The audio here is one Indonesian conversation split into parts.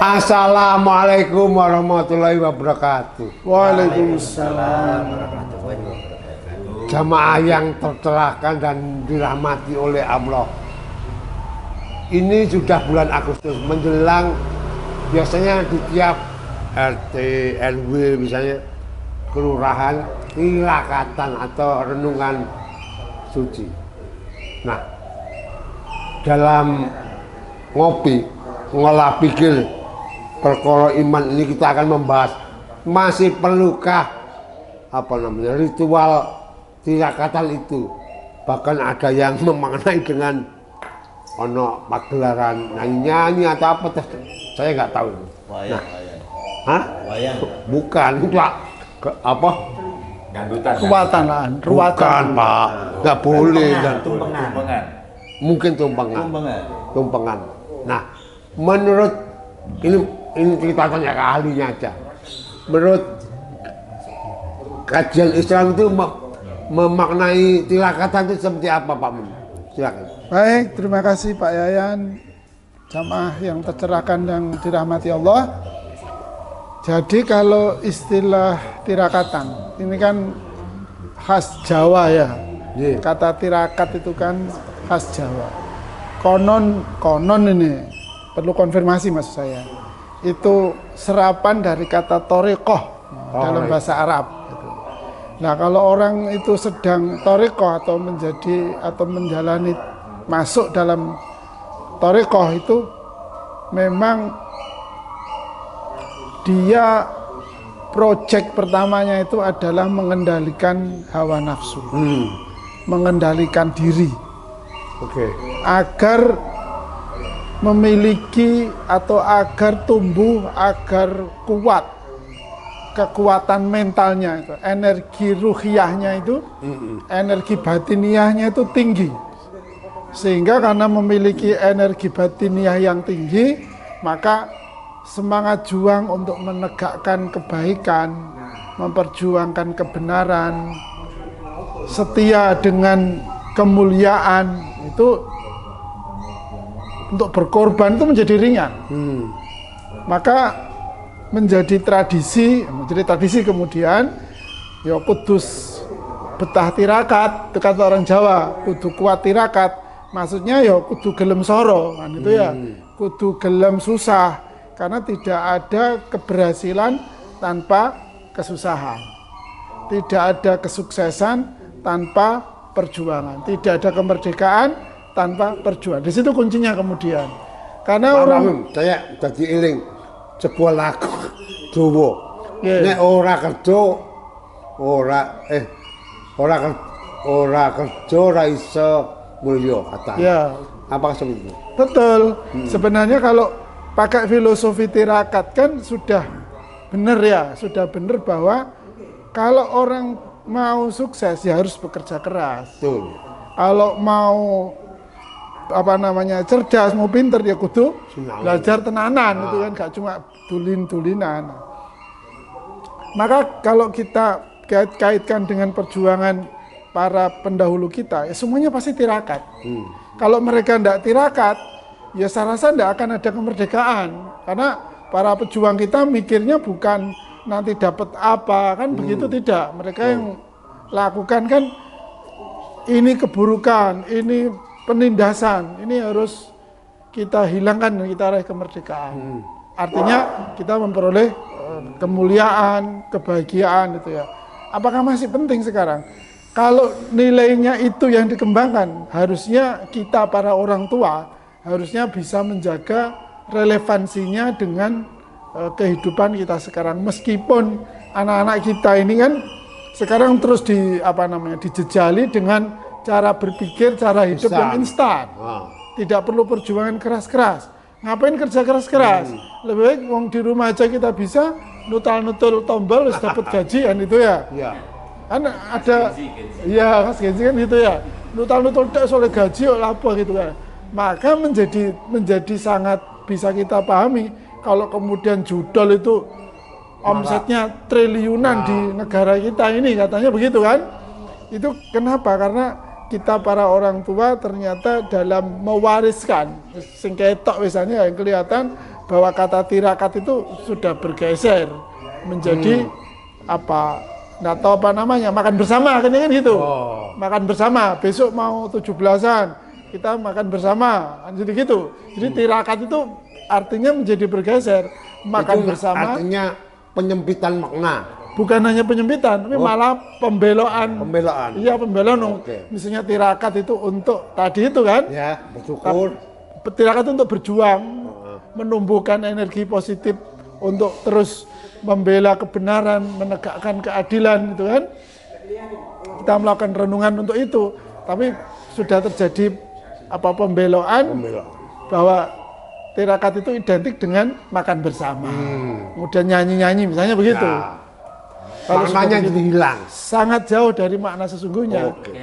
Assalamualaikum warahmatullahi wabarakatuh. Waalaikumsalam. Jamaah yang tercerahkan dan dirahmati oleh Allah. Ini sudah bulan Agustus menjelang, biasanya di tiap RT, RW misalnya, kelurahan, tirakatan atau renungan suci. Nah, dalam ngopi, ngolah pikir perkara iman ini kita akan membahas masih perlukah ritual tirakatan itu. Bahkan ada yang memaknai dengan ono pagelaran nyanyi atau apa, saya nggak tahu. Wayang, hah? Wayang. Bukan, enggak. Apa? Dangdutan. Ruatan lah, ruatan. Bukan, Pak. Nggak boleh. Tumpengan. Mungkin tumpengan. Nah, menurut ini kita tanya ke ahlinya aja. Menurut kajian Islam itu memaknai tirakatan itu seperti apa, Pak Mun? Silakan. Baik, terima kasih Pak Yayan, jamaah yang tercerahkan dan dirahmati Allah. Jadi kalau istilah tirakatan, ini kan khas Jawa ya. Yeah. Kata tirakat itu kan khas Jawa. Konon ini, perlu konfirmasi maksud saya. Itu serapan dari kata torikoh dalam bahasa Arab. Gitu. Nah kalau orang itu sedang torikoh atau menjalani masuk dalam torikoh itu memang dia project pertamanya itu adalah mengendalikan hawa nafsu, mengendalikan diri, agar memiliki atau agar tumbuh, agar kuat kekuatan mentalnya itu, energi ruhiyahnya itu, energi batiniahnya itu tinggi. Sehingga karena memiliki energi batiniah yang tinggi, maka semangat juang untuk menegakkan kebaikan, memperjuangkan kebenaran, setia dengan kemuliaan itu untuk berkorban itu menjadi ringan. Maka menjadi tradisi kemudian ya kudus betah tirakat, itu kata orang Jawa, kudu kuat tirakat. Maksudnya ya kudu gelem soro, kan itu ya, kudu gelem susah, karena tidak ada keberhasilan tanpa kesusahan, tidak ada kesuksesan tanpa perjuangan, tidak ada kemerdekaan tanpa perjuangan. Di situ kuncinya kemudian, karena orang saya jadi iling sebuah lagu Jawa. Nek ora kerja ora iso mulya katanya. Ya. Apa seperti itu? Betul. Sebenarnya kalau pakai filosofi tirakat kan sudah benar ya, sudah benar bahwa kalau orang mau sukses ya harus bekerja keras. Betul. Kalau mau cerdas, mau pinter ya kudu belajar tenanan, itu kan gak cuma dulin-dulinan. Maka kalau kita kaitkan dengan perjuangan para pendahulu kita, ya semuanya pasti tirakat. Kalau mereka tidak tirakat, ya saya rasa tidak akan ada kemerdekaan. Karena para pejuang kita mikirnya bukan nanti dapat apa, kan begitu tidak. Mereka yang lakukan kan ini keburukan, ini penindasan, ini harus kita hilangkan dan kita raih kemerdekaan. Artinya kita memperoleh kemuliaan, kebahagiaan itu ya. Apakah masih penting sekarang? Kalau nilainya itu yang dikembangkan, harusnya kita para orang tua harusnya bisa menjaga relevansinya dengan kehidupan kita sekarang. Meskipun anak-anak kita ini kan sekarang terus dijejali dengan cara berpikir, cara hidup yang instan. Tidak perlu perjuangan keras-keras. Ngapain kerja keras-keras? Lebih baik wong di rumah aja kita bisa nutal-nutul tombol harus dapat gaji kan itu ya. Kan ada ya Mas Genzi kan gitu ya. Nutal-nutul tak soal gaji apa gitu kan. Maka menjadi sangat bisa kita pahami kalau kemudian judol itu omsetnya triliunan di negara kita ini katanya begitu kan. Itu kenapa? Karena kita para orang tua ternyata dalam mewariskan sing ketok misalnya yang kelihatan bahwa kata tirakat itu sudah bergeser menjadi apa, nggak tahu apa namanya, makan bersama kan gitu. Makan bersama, besok mau 17-an kita makan bersama, jadi gitu. Jadi tirakat itu artinya menjadi bergeser, makan Itu bersama. artinya penyempitan makna. Bukan hanya penyempitan, tapi malah pembeloan. Pembelaan. Iya, pembeloan. Oke. Misalnya tirakat itu untuk tadi itu kan, Ya, bersyukur. tirakat untuk berjuang, menumbuhkan energi positif untuk terus membela kebenaran, menegakkan keadilan gitu kan. Kita melakukan renungan untuk itu, tapi sudah terjadi apa pembeloan bahwa tirakat itu identik dengan makan bersama. Kemudian nyanyi-nyanyi misalnya begitu. Ya. Kalau Maknanya sudah jadi hilang. sangat jauh dari makna sesungguhnya. Oke.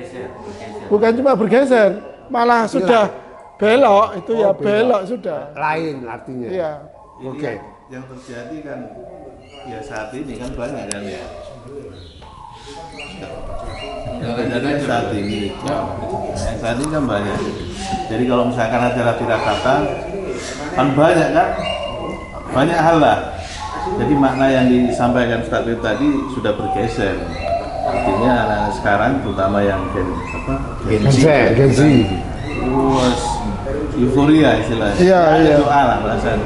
Bukan cuma bergeser, malah sudah belok itu ya belok sudah. Lain artinya. Iya. Oke. Yang terjadi kan ya saat ini kan banyak kan ya. Yang terjadi saat ini, saat ini kan banyak. Jadi kalau misalkan acara tirakatan kan banyak kan, banyak hal lah. Jadi makna yang disampaikan Ustaz Wib tadi sudah bergeser. Artinya anak sekarang terutama yang Gen Z, Gen Z. was euforia istilahnya. Iya, Ada iya. doa lah perasaan.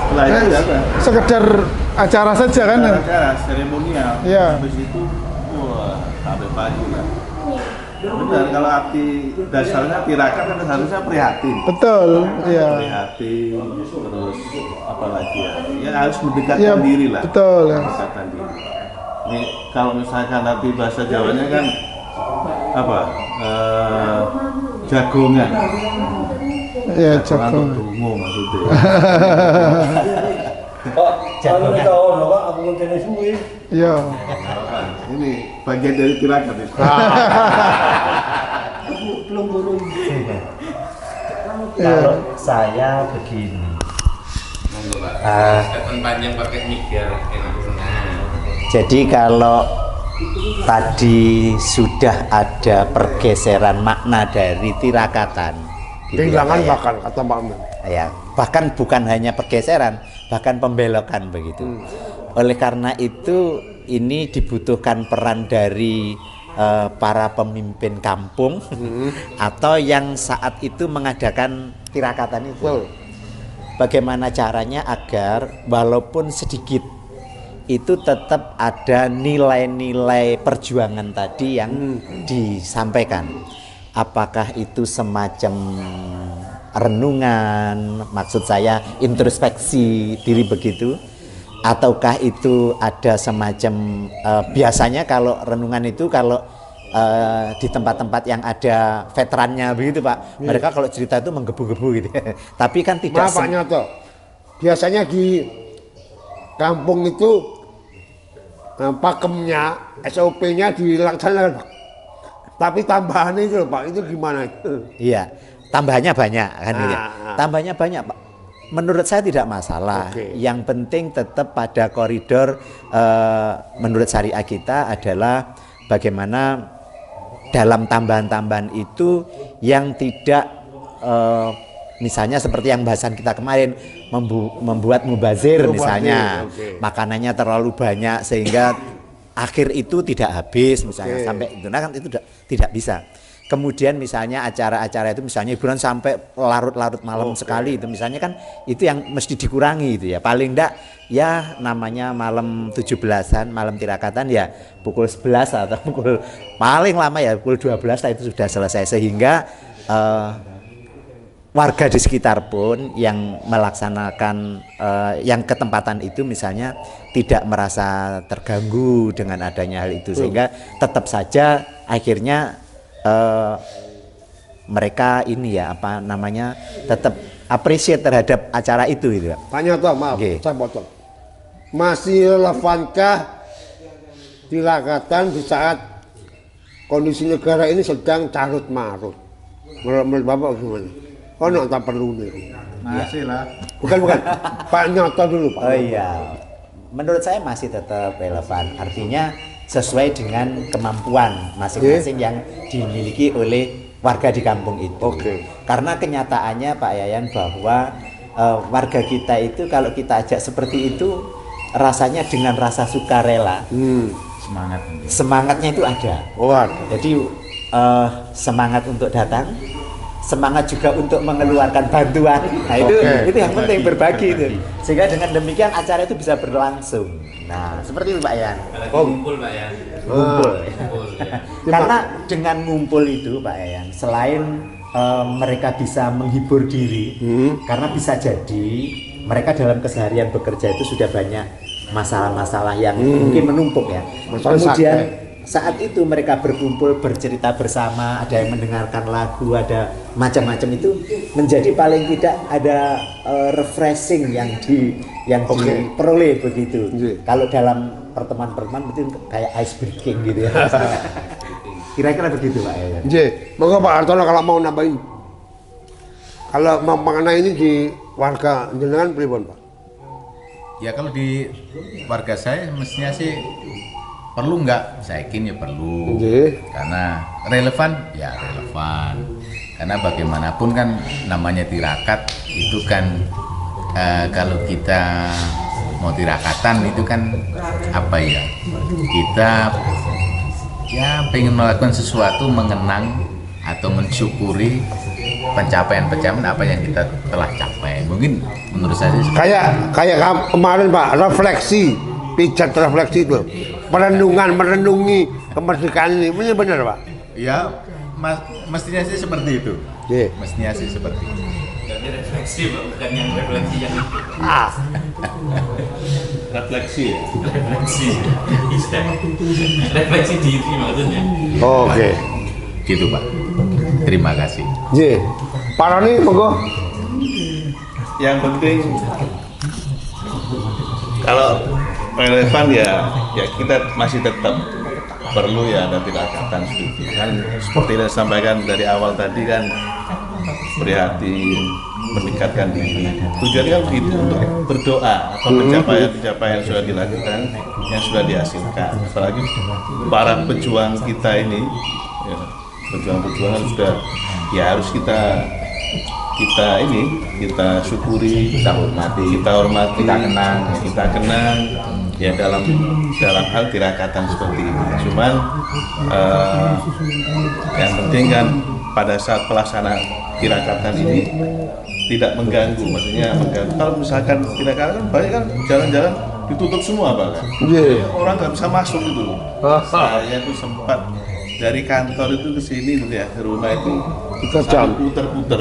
Setelah itu apa? Sekedar acara saja kan. Acara seremonial. Iya. Habis itu wah sampai pagi lah. Benar, kalau arti dasarnya tirakat kan harusnya prihatin. Betul, iya. Prihatin, terus apa lagi ya? Ya harus mendekatkan Iya, diri lah. betul, ya. Mendekatkan diri. Ini kalau misalkan arti bahasa Jawanya kan apa? Jagongan. Iya, Jagongan jago. untuk dungu maksudnya. Jangan tahu loh Pak, aku ngenteni suwi. Iya. Ini bagian dari tirakat itu. Belum turun. Iya. Kalau saya begini, panjang pakai mikir. Jadi kalau tadi sudah ada pergeseran makna dari tirakatan, gitu ya, Kehilangan Pak, ya. bahkan kata Pak Amin. Ya, bahkan bukan hanya pergeseran, bahkan pembelokan begitu. Oleh karena itu ini dibutuhkan peran dari para pemimpin kampung atau yang saat itu mengadakan tirakatan itu. Bagaimana caranya agar walaupun sedikit itu tetap ada nilai-nilai perjuangan tadi yang disampaikan. Apakah itu semacam renungan, maksud saya introspeksi diri begitu, ataukah itu ada semacam biasanya kalau renungan itu kalau di tempat-tempat yang ada veterannya begitu Pak, mereka kalau cerita itu menggebu-gebu gitu. Tapi kan tidak. Maaf Pak Nyoto, biasanya di kampung itu pakemnya, SOP-nya dilaksanakan Pak. Tapi tambahan itu loh Pak, itu gimana itu? Iya, tambahannya banyak kan gitu ya. Ah. Tambahannya banyak Pak. Menurut saya tidak masalah. Oke. Yang penting tetap pada koridor menurut syariah kita adalah bagaimana dalam tambahan-tambahan itu yang tidak misalnya seperti yang bahasan kita kemarin membuat mubazir misalnya, oke. makanannya terlalu banyak sehingga akhir itu tidak habis misalnya, Oke. sampai itu nah kan itu tidak bisa. Kemudian misalnya acara-acara itu misalnya hiburan sampai larut-larut malam sekali itu misalnya kan itu yang mesti dikurangi itu ya. Paling enggak ya namanya malam 17-an, malam tirakatan ya pukul 11 atau pukul paling lama ya pukul 12 lah itu sudah selesai sehingga warga di sekitar pun yang melaksanakan yang ketempatan itu misalnya tidak merasa terganggu dengan adanya hal itu sehingga tetap saja akhirnya mereka ini ya apa namanya tetap appreciate terhadap acara itu gitu ya. Pak Nyoto, maaf, Oke. saya potong. Masih relevankah tirakatan di saat kondisi negara ini sedang carut marut? Menurut Bapak gimana? Oh, tak perlu nih. Masih lah. Bukan, Pak Nyoto dulu Pak. Oh iya, menurut saya masih tetap relevan. Artinya sesuai dengan kemampuan masing-masing yang dimiliki oleh warga di kampung itu. Oke. Karena kenyataannya Pak Yayan bahwa warga kita itu kalau kita ajak seperti itu rasanya dengan rasa sukarela. Semangat. Semangatnya itu ada. Jadi semangat untuk datang, semangat juga untuk mengeluarkan bantuan. Nah itu yang penting, berbagi itu. Sehingga dengan demikian acara itu bisa berlangsung. Nah seperti itu Pak Yan. Ngumpul Pak Yan. Ngumpul. Ya. Karena dengan ngumpul itu Pak Yan, selain mereka bisa menghibur diri, karena bisa jadi mereka dalam keseharian bekerja itu sudah banyak masalah-masalah yang mungkin menumpuk ya. Kemudian saat itu mereka berkumpul bercerita bersama, ada yang mendengarkan lagu, ada macam-macam, itu menjadi paling tidak ada refreshing yang diperoleh begitu. Kalau dalam pertemuan-pertemuan itu kayak ice breaking gitu ya. Kira-kira begitu Pak ya. Monggo Pak Hartono kalau mau nambahin. Kalau mau mengenai ini di warga jenengan pripun Pak? Ya kalau di warga saya mestinya sih perlu nggak? Saya yakin ya perlu. Karena relevan, ya relevan. Karena bagaimanapun kan namanya tirakat itu kan kalau kita mau tirakatan itu kan apa ya? Kita ya pengen melakukan sesuatu, mengenang atau mensyukuri pencapaian-pencapaian apa yang kita telah capai. Mungkin menurut saya kayak kemarin Pak, refleksi, pijat refleksi itu, merenungi kemerdekaan ini, benar Pak? ya mestinya sih seperti itu. Mestinya sih seperti itu. Jadi refleksi bukan yang refleksi yang itu. Refleksi ya? Refleksi diri maksudnya. Oke. Gitu Pak. Terima kasih. Pak Roni, monggo. Yang penting kalau relevan ya kita masih tetap perlu ya ada tirakatan studi kan, seperti yang disampaikan dari awal tadi kan, prihatin, meningkatkan diri. Tujuannya kan begitu, untuk berdoa atau pencapaian-pencapaian yang sudah dilakukan, yang sudah dihasilkan. Apalagi para pejuang kita ini, ya, pejuang-pejuang sudah ya harus kita syukuri, kita hormati, kita kenang ya dalam hal tirakatan seperti ini. Cuman yang penting kan pada saat pelaksanaan tirakatan ini tidak mengganggu, maksudnya mengganggu. Kalau misalkan tirakatan kan banyak kan jalan-jalan ditutup semua bahkan, orang nggak bisa masuk itu. Saya tuh sempat dari kantor itu ke sini gitu ya, ke rumah itu puter-puter.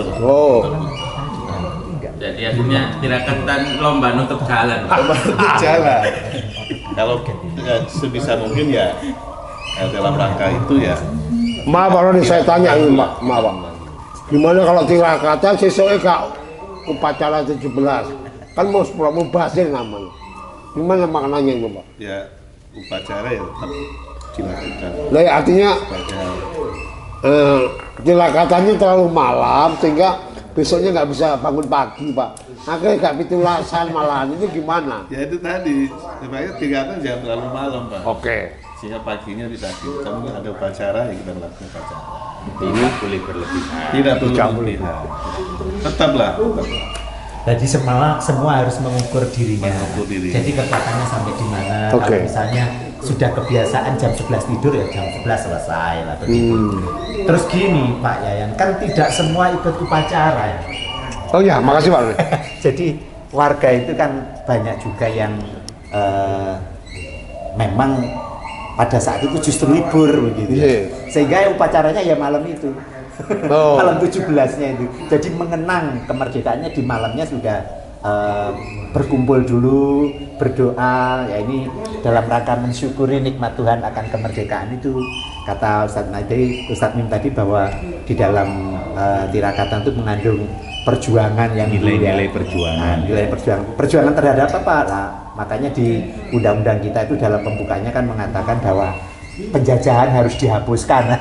Jadi akhirnya tirakatan lomba nutup jalan. Lomba nutup jalan. Kalau sebisa mungkin ya dalam rangka itu ya. Maaf Pak Roni, saya tanya ini Pak, maaf. Gimana kalau tirakatan sesuai kak upacara 17 kan mau bazir namanya, gimana maknanya itu Pak? Ya upacara ya tetap dilakukan. Nah, artinya tilakatannya terlalu malam sehingga besoknya nggak bisa bangun pagi Pak. Akhirnya nggak pitulasan malahan, itu gimana? Ya itu tadi, sebenarnya tirakatan jangan terlalu malam Pak. Oke. Sehingga paginya bisa kita ada upacara ya kita melakukan upacara. Tidak boleh berlebihan. Tidak boleh berlebihan. Tetaplah. Jadi semua harus mengukur dirinya. Jadi kekuatannya sampai di mana. Kalau misalnya sudah kebiasaan jam 11 tidur ya jam 11 selesai lah begitu. Terus gini Pak Yayan, kan tidak semua ikut upacara ya. Oh ya, makasih Pak. Jadi warga itu kan banyak juga yang memang pada saat itu justru libur begitu. Sehingga upacaranya ya malam itu. Malam 17-nya itu. Jadi mengenang kemerdekaannya di malamnya sudah berkumpul dulu, berdoa, ya ini dalam rangka mensyukuri nikmat Tuhan akan kemerdekaan itu. Kata Ustadz Mim tadi bahwa di dalam tirakatan itu mengandung perjuangan yang nilai-nilai perjuangan. Nilai perjuangan terhadap apa? Nah, makanya di undang-undang kita itu dalam pembukanya kan mengatakan bahwa penjajahan harus dihapuskan.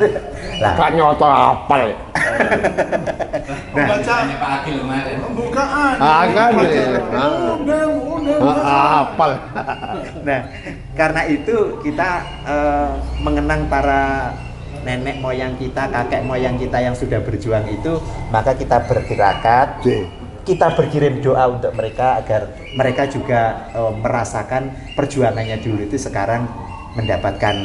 Lah, Kak nyoto apal. Pembacanya Pak Akil kemarin. Pembukaan. Kan apal. Nah, karena itu kita mengenang para nenek moyang kita, kakek moyang kita yang sudah berjuang itu, maka kita bertirakat kita berkirim doa untuk mereka agar mereka juga merasakan perjuangannya dulu itu sekarang mendapatkan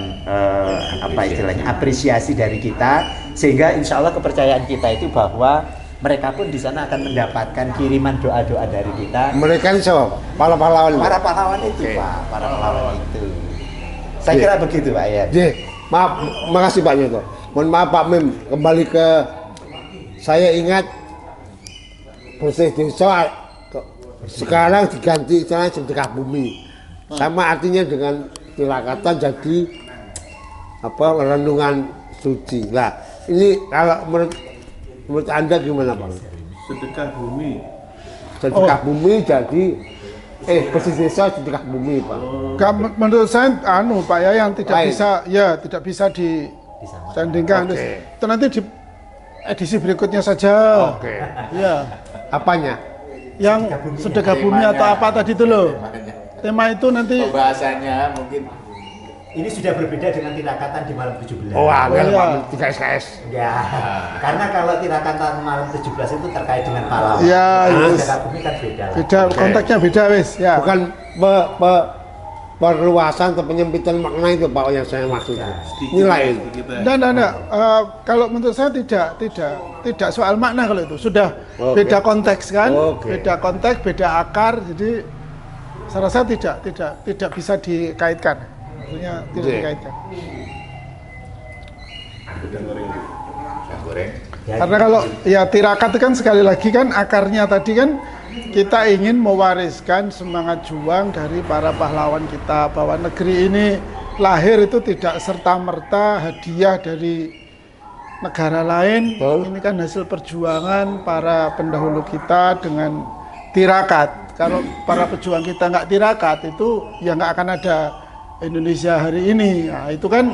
apa istilahnya apresiasi dari kita, sehingga insya Allah kepercayaan kita itu bahwa mereka pun di sana akan mendapatkan kiriman doa-doa dari kita. Mereka ini siapa? Para pahlawan. Para pahlawan itu, Pak. Para pahlawan itu. Saya kira begitu, Pak ya. Maaf, makasih Pak Nyoto. Mohon maaf Pak Mem, kembali ke saya ingat bersih desa sekarang diganti istilahnya sedekah bumi. Sama artinya dengan tirakatan jadi apa renungan suci. Lah, ini kalau menurut Anda gimana Pak? Sedekah bumi. Sedekah bumi jadi bersih desa sedekah bumi Pak. Menurut saya Pak ya, yang tidak bisa disandingkan. Itu nanti di edisi berikutnya saja. Oke. Ya. Apanya? Yang sedekah bumi atau apa tadi itu loh. Tema itu nanti Pembahasannya mungkin Ini sudah berbeda dengan tirakatan di malam 17. Oh, angel iya. Pak 3 SKS. Ya, karena kalau tirakatan malam 17 itu terkait dengan pahlawan. Ya, Sedekah bumi kan beda lah. beda, konteksnya beda wis ya. Bukan perluasan atau penyempitan makna itu Pak yang saya maksud. Nilai itu. Enggak. Kalau menurut saya tidak soal makna kalau itu. Sudah beda konteks kan? Beda konteks, beda akar. Jadi saya rasa tidak bisa dikaitkan. Maksudnya tidak dikaitkan. Karena kalau ya tirakat itu kan sekali lagi kan akarnya tadi kan kita ingin mewariskan semangat juang dari para pahlawan kita, bahwa negeri ini lahir itu tidak serta-merta hadiah dari negara lain. Ini kan hasil perjuangan para pendahulu kita dengan tirakat. Kalau para pejuang kita nggak tirakat itu ya nggak akan ada Indonesia hari ini. Nah, itu kan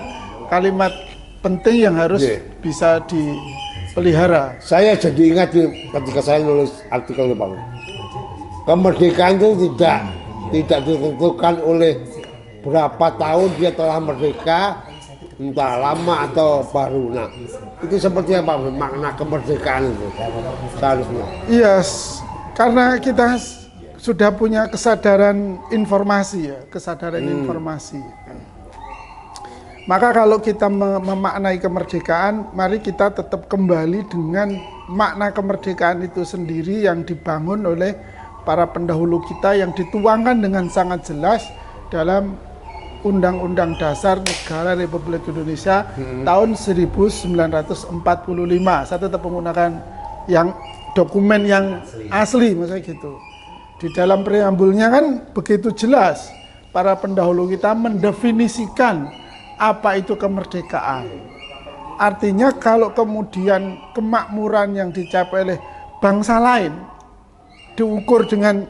kalimat penting yang harus bisa dipelihara. Saya jadi ingat ketika saya nulis artikel itu Pak. Kemerdekaan itu tidak ditentukan oleh berapa tahun dia telah merdeka, entah lama atau baru. Nah, itu seperti apa makna kemerdekaan itu seharusnya? Iya, karena kita sudah punya kesadaran informasi ya, informasi. Maka kalau kita memaknai kemerdekaan, mari kita tetap kembali dengan makna kemerdekaan itu sendiri yang dibangun oleh para pendahulu kita, yang dituangkan dengan sangat jelas dalam Undang-Undang Dasar Negara Republik Indonesia tahun 1945. Saya tetap menggunakan yang dokumen yang asli, maksudnya gitu. Di dalam preambulnya kan begitu jelas para pendahulu kita mendefinisikan apa itu kemerdekaan. Artinya kalau kemudian kemakmuran yang dicapai oleh bangsa lain diukur dengan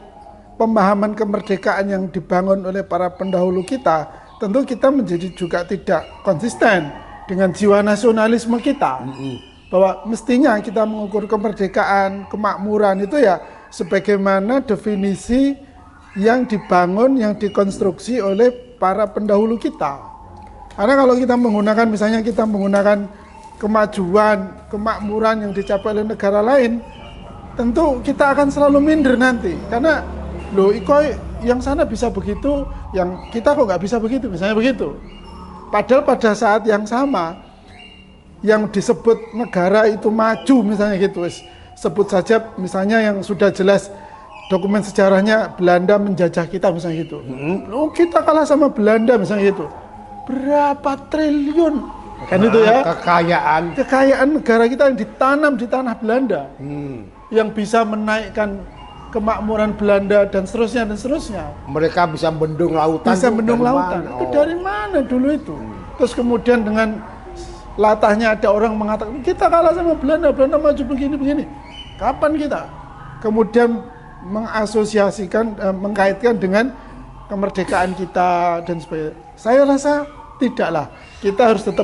pemahaman kemerdekaan yang dibangun oleh para pendahulu kita, tentu kita menjadi juga tidak konsisten dengan jiwa nasionalisme kita. Bahwa mestinya kita mengukur kemerdekaan, kemakmuran itu ya sebagaimana definisi yang dibangun, yang dikonstruksi oleh para pendahulu kita. Karena kalau kita menggunakan, misalnya kita menggunakan kemajuan, kemakmuran yang dicapai oleh negara lain, tentu kita akan selalu minder nanti. Karena loh, yang sana bisa begitu, yang kita kok nggak bisa begitu, misalnya begitu. Padahal pada saat yang sama, yang disebut negara itu maju, misalnya gitu, sebut saja misalnya yang sudah jelas dokumen sejarahnya Belanda menjajah kita, misalnya gitu. Oh, kita kalah sama Belanda, misalnya gitu. Berapa triliun kan itu ya kekayaan negara kita yang ditanam di tanah Belanda, yang bisa menaikkan kemakmuran Belanda dan seterusnya. Mereka bisa bendung lautan. Itu dari mana dulu itu? Terus kemudian dengan latahnya ada orang mengatakan kita kalah sama Belanda maju begini. Kapan kita kemudian mengasosiasikan, mengkaitkan dengan kemerdekaan kita dan sebagainya? Saya rasa tidaklah. Kita harus tetap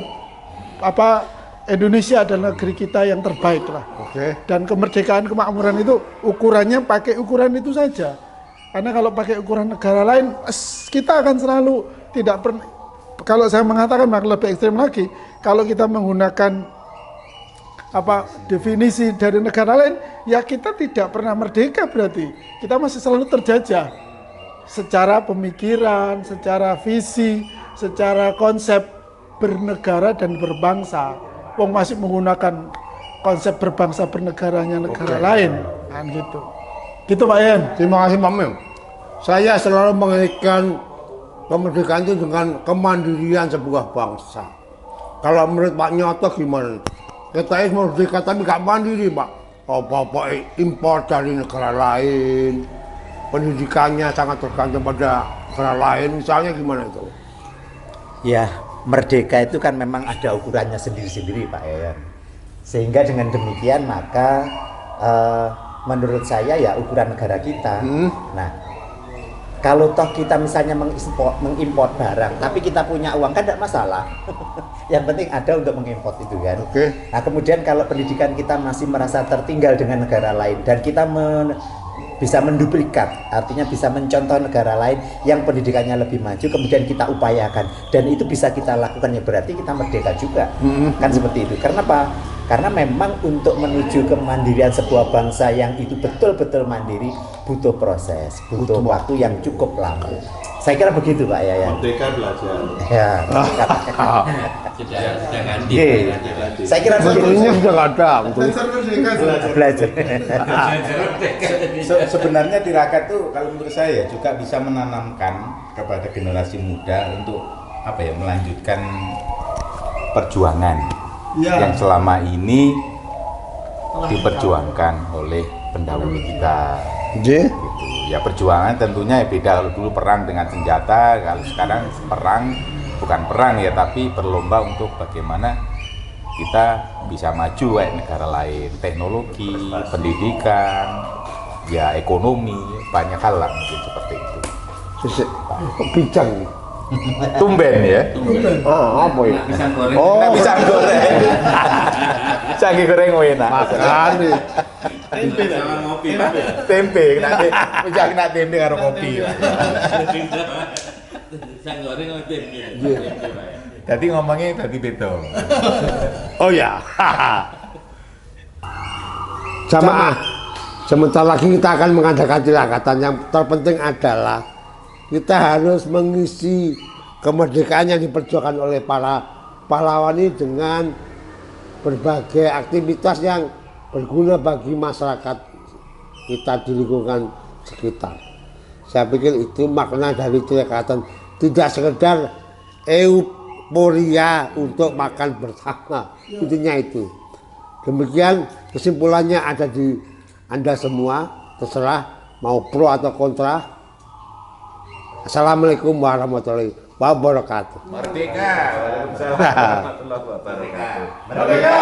Indonesia adalah negeri kita yang terbaik lah. Dan kemerdekaan, kemakmuran itu ukurannya pakai ukuran itu saja. Karena kalau pakai ukuran negara lain, kita akan selalu tidak pernah. Kalau saya mengatakan lebih ekstrem lagi, kalau kita menggunakan definisi dari negara lain, ya kita tidak pernah merdeka berarti. Kita masih selalu terjajah secara pemikiran, secara visi, secara konsep bernegara dan berbangsa. Wong masih menggunakan konsep berbangsa bernegaranya negara lain, kan gitu. Gitu Pak Yan. Terima kasih Pak Mem. Saya selalu mengaitkan kemerdekaan itu dengan kemandirian sebuah bangsa. Kalau menurut Pak Nyoto gimana? Kita ini merdeka tapi gak mandiri Pak. Apa-apa impor dari negara lain. Pendidikannya sangat tergantung pada negara lain. Misalnya gimana itu? Ya, merdeka itu kan memang ada ukurannya sendiri-sendiri Pak Yayan. Sehingga dengan demikian maka menurut saya ya ukuran negara kita. Nah, kalau toh kita misalnya mengimpor barang, tapi kita punya uang kan tidak masalah. Yang penting ada untuk mengimpor itu kan. Nah kemudian kalau pendidikan kita masih merasa tertinggal dengan negara lain dan kita bisa menduplikat, artinya bisa mencontoh negara lain yang pendidikannya lebih maju, kemudian kita upayakan dan itu bisa kita lakukan, ya berarti kita merdeka juga. Kan seperti itu. Karena apa? Karena memang untuk menuju kemandirian sebuah bangsa yang itu betul-betul mandiri butuh proses, butuh waktu yang cukup lama. Saya kira begitu Pak Yayan. Merdeka belajar. Ya. Sudah ganti. Saya kira begitu. Betulnya sudah nggak ada. Belajar. Sebenarnya tirakat tuh kalau menurut saya juga bisa menanamkan kepada generasi muda untuk melanjutkan perjuangan yang selama ini diperjuangkan oleh pendahulu kita. Gitu. Ya perjuangan tentunya beda. Kalau dulu perang dengan senjata, kalau sekarang perang bukan perang ya, tapi berlomba untuk bagaimana kita bisa maju kayak negara lain, teknologi, pendidikan, ya ekonomi, banyak hal lah mungkin seperti itu. Bijak. Tumben ya. Apa ya? Pisang goreng. Pisang goreng. Pisang goreng enak. Makanya. Tempe sama ngopi. Tempe, nanti bisa kena tempe karo kopi. Pisang goreng sama tempe. Jadi ngomongnya tadi beda. Oh ya. Jamaah. Sebentar lagi kita akan mengadakan tirakatan. Yang terpenting adalah kita harus mengisi kemerdekaan yang diperjuangkan oleh para pahlawan ini dengan berbagai aktivitas yang berguna bagi masyarakat kita di lingkungan sekitar. Saya pikir itu makna dari tirakatan, tidak sekedar euforia untuk makan bersama, intinya itu. Demikian kesimpulannya ada di Anda semua, terserah mau pro atau kontra. Assalamualaikum warahmatullahi wabarakatuh. Merdeka. Waalaikumsalam warahmatullahi wabarakatuh. Merdeka.